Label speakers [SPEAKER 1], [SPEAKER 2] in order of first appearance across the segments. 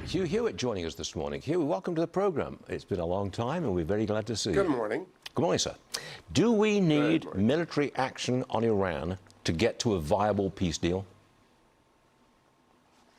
[SPEAKER 1] Hugh Hewitt joining us this morning. Hugh, welcome to the program. It's been a long time and we're very glad to see you.
[SPEAKER 2] Good morning.
[SPEAKER 1] Good morning, sir. Do we need military action on Iran to get to a viable peace deal?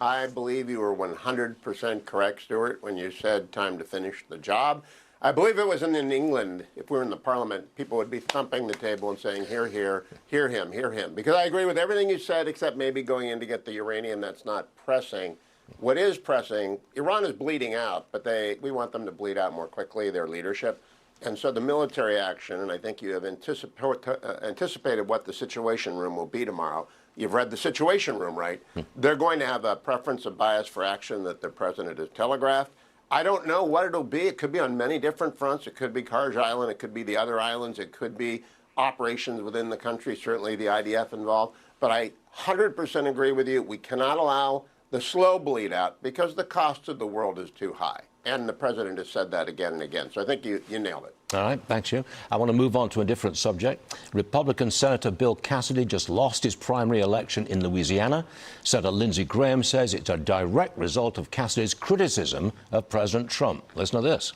[SPEAKER 2] I believe you were 100% correct, Stuart, when you said time to finish the job. I believe it was in England, if we were in the parliament, people would be thumping the table and saying, hear, hear, hear him, hear him. Because I agree with everything you said, except maybe going in to get the uranium. That's not pressing. What is pressing, Iran is bleeding out, but we want them to bleed out more quickly, their leadership. And so the military action, and I think you have anticipated what the Situation Room will be tomorrow. You've read the Situation Room, right? They're going to have a preference, a bias for action that the president has telegraphed. I don't know what it'll be. It could be on many different fronts. It could be Karj Island. It could be the other islands. It could be operations within the country, certainly the IDF involved. But I 100% agree with you. We cannot allow the slow bleed out because the cost of the world is too high. And the president has said that again and again. So I think you nailed it.
[SPEAKER 1] All right, thanks, Hugh. I want to move on to a different subject. Republican Senator Bill Cassidy just lost his primary election in Louisiana. Senator Lindsey Graham says it's a direct result of Cassidy's criticism of President Trump. Listen to this.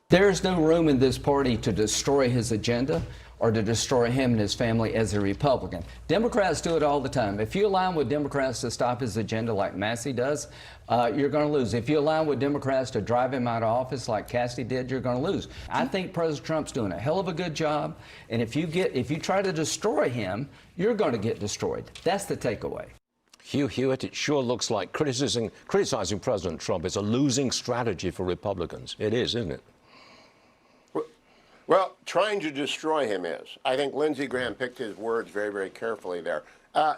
[SPEAKER 3] There's no room in this party to destroy his agenda or to destroy him and his family as a Republican. Democrats do it all the time. If you align with Democrats to stop his agenda like Massie does, you're going to lose. If you align with Democrats to drive him out of office like Cassidy did, you're going to lose. I think President Trump's doing a hell of a good job, and if you try to destroy him, you're going to get destroyed. That's the takeaway.
[SPEAKER 1] Hugh Hewitt, it sure looks like criticizing President Trump is a losing strategy for Republicans. It is, isn't it?
[SPEAKER 2] Well, trying to destroy him is. I think Lindsey Graham picked his words very, very carefully there.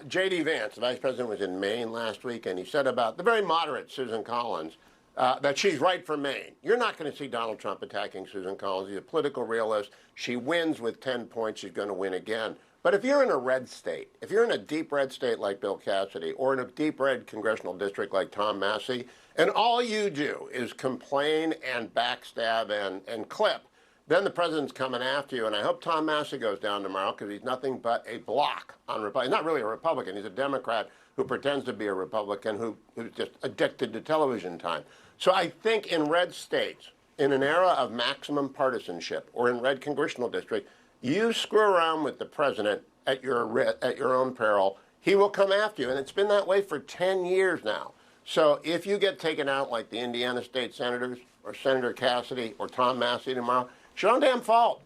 [SPEAKER 2] J.D. Vance, the vice president, was in Maine last week, and he said about the very moderate Susan Collins that she's right for Maine. You're not going to see Donald Trump attacking Susan Collins. He's a political realist. She wins with 10 points. She's going to win again. But if you're in a red state, if you're in a deep red state like Bill Cassidy, or in a deep red congressional district like Tom Massie, and all you do is complain and backstab and clip, then the president's coming after you, and I hope Tom Massie goes down tomorrow because he's nothing but a block on Republicans. He's not really a Republican. He's a Democrat who pretends to be a Republican who's just addicted to television time. So I think in red states, in an era of maximum partisanship, or in red congressional district, you screw around with the president at your own peril, he will come after you, and it's been that way for 10 years now. So if you get taken out like the Indiana state senators, or Senator Cassidy, or Tom Massie tomorrow, it's your own damn fault.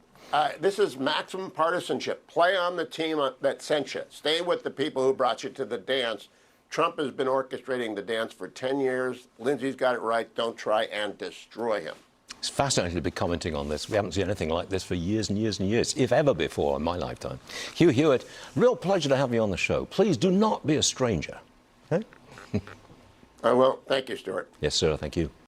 [SPEAKER 2] This is maximum partisanship. Play on the team that sent you. Stay with the people who brought you to the dance. Trump has been orchestrating the dance for 10 years. Lindsey's got it right. Don't try and destroy him.
[SPEAKER 1] It's fascinating to be commenting on this. We haven't seen anything like this for years and years and years, if ever before in my lifetime. Hugh Hewitt, real pleasure to have you on the show. Please do not be a stranger. Okay?
[SPEAKER 2] I will. Thank you, Stuart.
[SPEAKER 1] Yes, sir. Thank you.